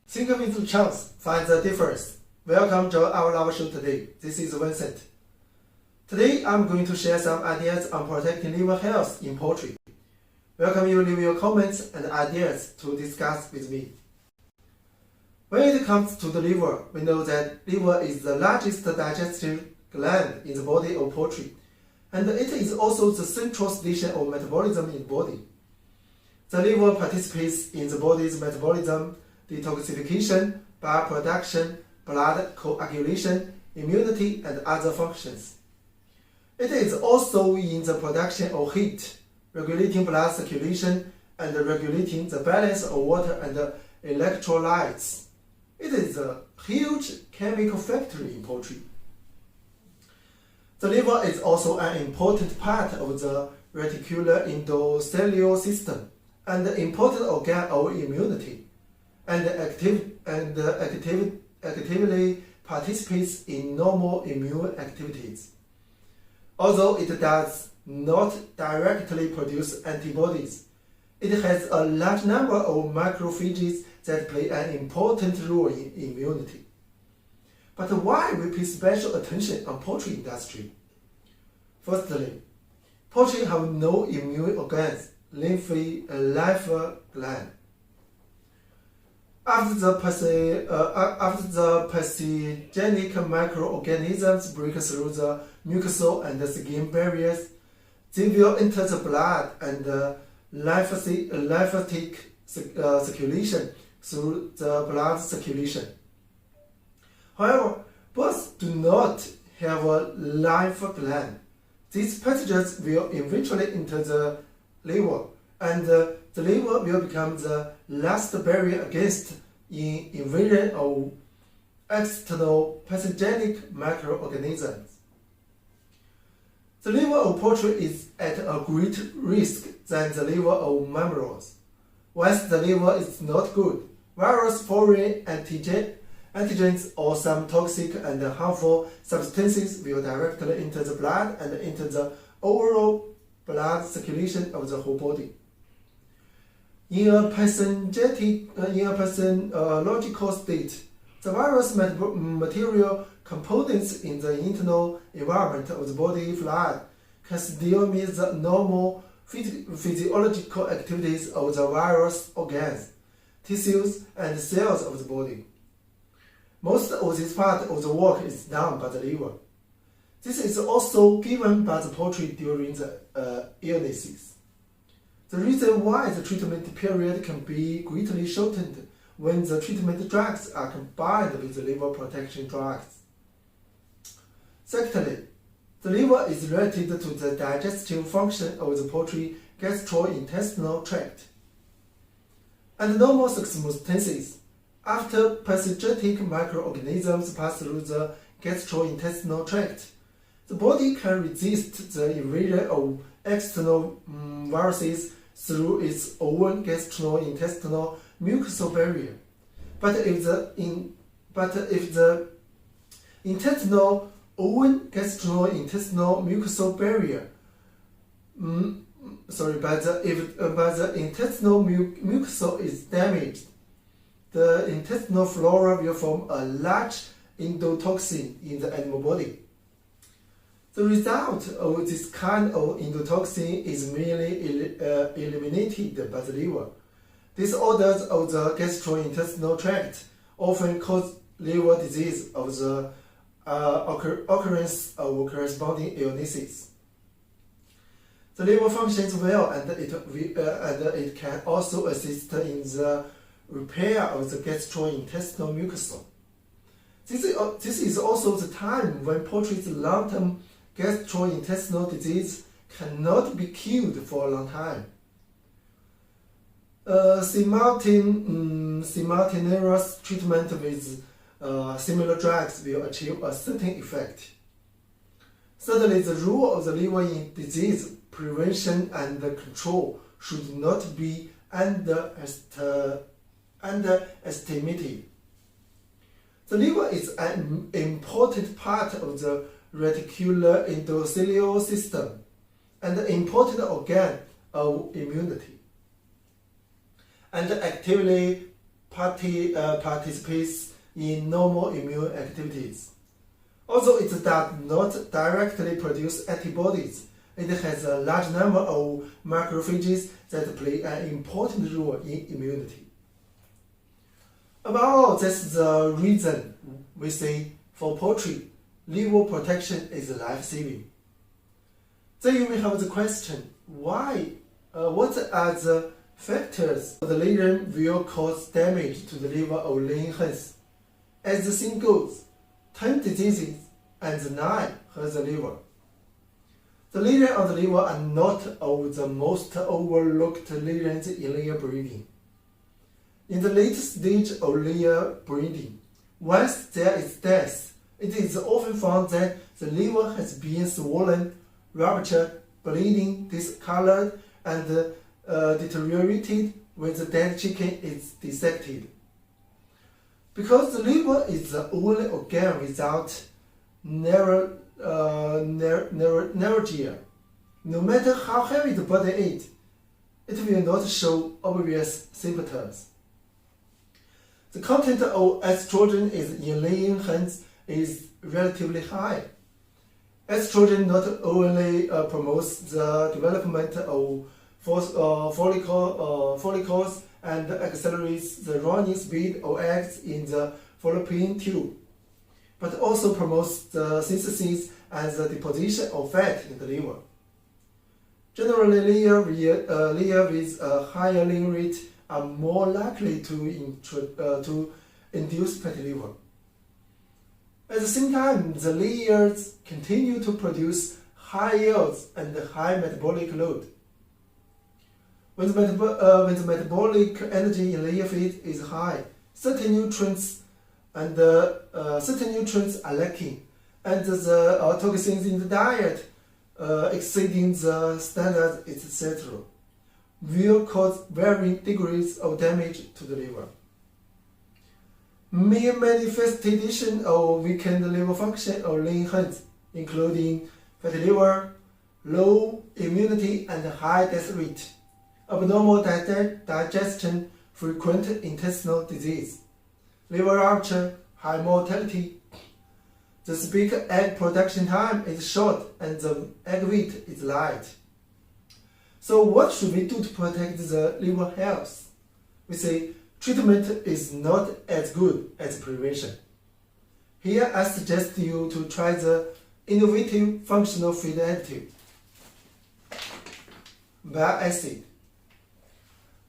Think with the chance, find the difference. Welcome to our love show today. This is Vincent. Today I'm going to share some ideas on protecting liver health in poultry. Welcome you leave your comments and ideas to discuss with me. When it comes to the liver, we know that liver is the largest digestive gland in the body of poultry, and it is also the central station of metabolism in the body. The liver participates in the body's metabolism, detoxification, bile production, blood coagulation, immunity, and other functions. It is also in the production of heat, regulating blood circulation, and regulating the balance of water and electrolytes. It is a huge chemical factory in poultry. The liver is also an important part of the reticular endothelial system and an important organ of immunity, and actively participates in normal immune activities. Although it does not directly produce antibodies, it has a large number of macrophages that play an important role in immunity. But why we pay special attention on poultry industry? Firstly, poultry have no immune organs, liver gland. After the pathogenic microorganisms break through the mucosal and the skin barriers, they will enter the blood and lymphatic circulation through the blood circulation. However, birds do not have a liver gland. These pathogens will eventually enter the liver, and the liver will become the last barrier against invasion of external pathogenic microorganisms. The liver of poultry is at a greater risk than the liver of mammals. Once the liver is not good, virus, foreign antigens, or some toxic and harmful substances will directly enter the blood and enter the overall blood circulation of the whole body. In a pathological state, the virus material components in the internal environment of the body fluid can still meet the normal physiological activities of the virus organs, tissues, and cells of the body. Most of this part of the work is done by the liver. This is also given by the poultry during the illnesses. The reason why the treatment period can be greatly shortened when the treatment drugs are combined with the liver protection drugs. Secondly, the liver is related to the digestive function of the poultry gastrointestinal tract. Under normal circumstances, after pathogenic microorganisms pass through the gastrointestinal tract, the body can resist the invasion of external viruses through its own gastrointestinal mucosal barrier. But if the intestinal mucosal barrier mucosal is damaged, the intestinal flora will form a large endotoxin in the animal body. The result of this kind of endotoxin is merely eliminated by the liver. Disorders of the gastrointestinal tract often cause liver disease of the occurrence of corresponding illnesses. The liver functions well, and it can also assist in the repair of the gastrointestinal mucosal. This is also the time when poultry's long-term gastrointestinal disease cannot be cured for a long time. Simultaneous treatment with similar drugs will achieve a certain effect. Thirdly, the role of the liver in disease prevention and control should not be underestimated. The liver is an important part of the reticular endothelial system and an important organ of immunity, and actively participates in normal immune activities. Although it does not directly produce antibodies, it has a large number of macrophages that play an important role in immunity. Above all, that's the reason we say for poultry, liver protection is life-saving. Then you may have the question, why? What are the factors the liver will cause damage to the liver of laying hens? As the saying goes, 10 diseases and 9 hurt the liver. The liver and the liver are not of the most overlooked lesions in layer breeding. In the late stage of layer breeding, once there is death, it is often found that the liver has been swollen, ruptured, bleeding, discolored, and deteriorated when the dead chicken is dissected. Because the liver is the only organ without neuralgia, no matter how heavy the body is, it will not show obvious symptoms. The content of estrogen in laying hens is relatively high. Estrogen not only promotes the development of follicles and accelerates the running speed of eggs in the fallopian tube, but also promotes the synthesis and the deposition of fat in the liver. Generally, layers with a higher laying rate are more likely to induce fatty liver. At the same time, the layers continue to produce high yields and high metabolic load. When the metabolic energy in layer feed is high, certain nutrients are lacking, and the toxins in the diet exceeding the standard, etc., will cause varying degrees of damage to the liver. Main manifestation of weakened liver function of laying hens, including fatty liver, low immunity and high death rate, abnormal digestion, frequent intestinal disease, liver rupture, high mortality. The speak egg production time is short and the egg weight is light. So what should we do to protect the liver health? We say treatment is not as good as prevention. Here I suggest you to try the innovative functional feed additive, bileacid.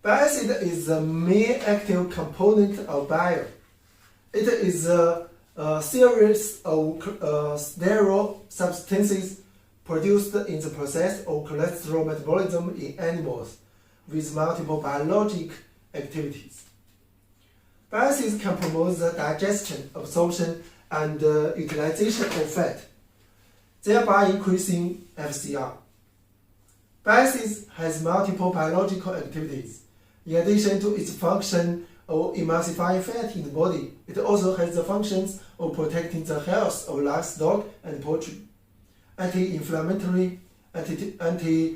Bileacid is the main active component of bile. It is a series of sterile substances produced in the process of cholesterol metabolism in animals with multiple biologic activities. Bileacids can promote the digestion, absorption, and utilization of fat, thereby increasing FCR. Bileacids has multiple biological activities. In addition to its function of emulsifying fat in the body, it also has the functions of protecting the health of livestock and poultry, anti-inflammatory, anti-tussive,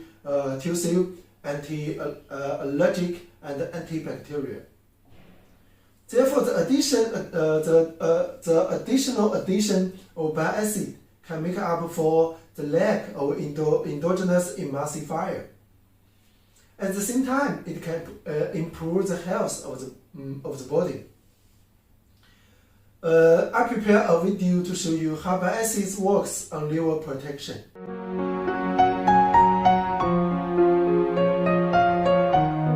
anti-allergic, and antibacterial. Therefore, the additional addition of bileacid can make up for the lack of endogenous emulsifier. At the same time, it can improve the health of the body. I prepare a video to show you how bileacids works on liver protection.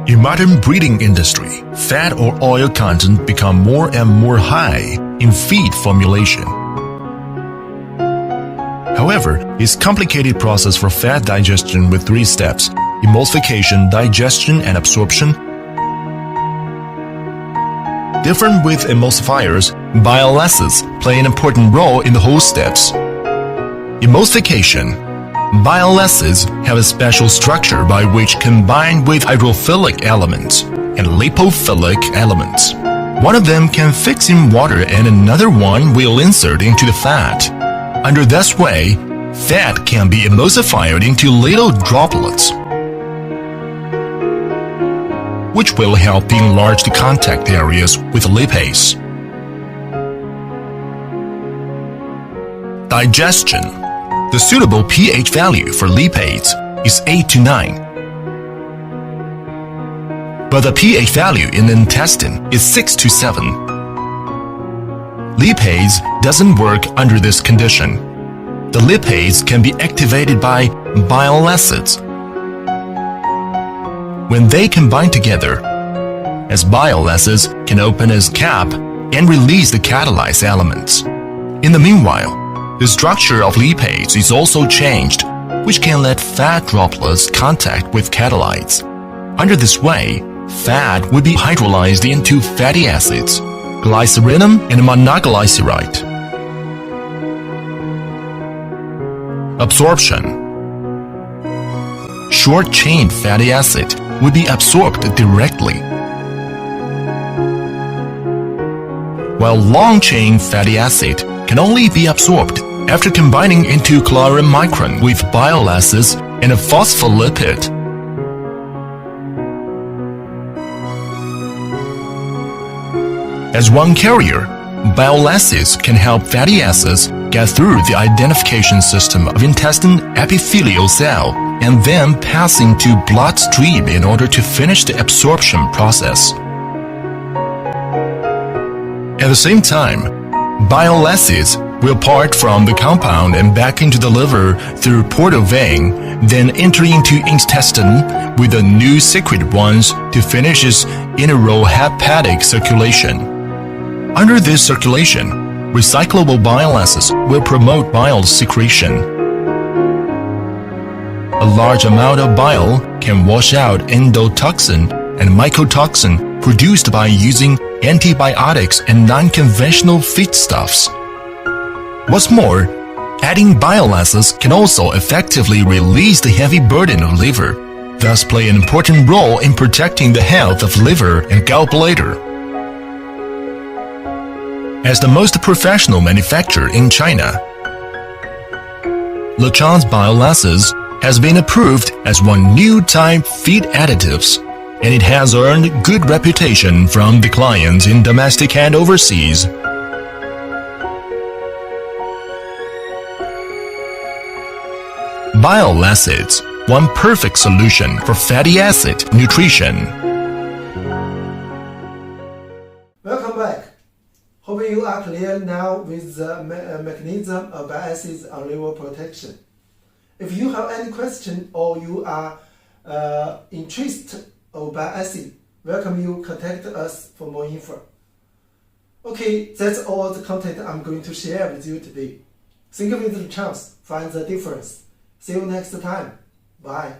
In modern breeding industry, fat or oil content become more and more high in feed formulation. However, it's a complicated process for fat digestion with 3 steps: emulsification, digestion, and absorption. Different with emulsifiers, bileacids play an important role in the whole steps. Emulsification. Bileacids have a special structure by which combine with hydrophilic elements and lipophilic elements. One of them can fix in water and another one will insert into the fat. Under this way, fat can be emulsified into little droplets. which will help enlarge the contact areas with lipase. Digestion. The suitable pH value for lipase is 8 to 9. But the pH value in the intestine is 6 to 7. Lipase doesn't work under this condition. The lipase can be activated by bileacids. When they combine together, as bileacids can open its cap and release the catalyzed elements. In the meanwhile, the structure of lipase is also changed, which can let fat droplets contact with catalytes. Under this way, fat would be hydrolyzed into fatty acids, glycerinum and monoglyceride. Absorption. Short-chain fatty acid would be absorbed directly, while long-chain fatty acid can only be absorbed after combining into chloramicron with bileacids and a phospholipid. As one carrier, bileacids can help fatty acids get through the identification system of intestine epithelial cell and then pass into bloodstream in order to finish the absorption process. At the same time, bileacids will part from the compound and back into the liver through portal vein, then enter into intestine with the new secreted ones to finish its enterohepatic circulation. Under this circulation, recyclable bile acids will promote bile secretion. A large amount of bile can wash out endotoxin and mycotoxin produced by using antibiotics and non-conventional feedstuffs. What's more, adding bile acids can also effectively release the heavy burden of liver, thus play an important role in protecting the health of liver and gallbladder. As the most professional manufacturer in China, Lechon's bile acids has been approved as one new type feed additives, and it has earned good reputation from the clients in domestic and overseas. Bile acids, one perfect solution for fatty acid nutrition. Welcome back. Hoping you are clear now with the mechanism of bile acids on liver protection. If you have any question or you are interested in bile acid, welcome you contact us for more info. Okay, that's all the content I'm going to share with you today. Think with the chance, find the difference. See you next time. Bye.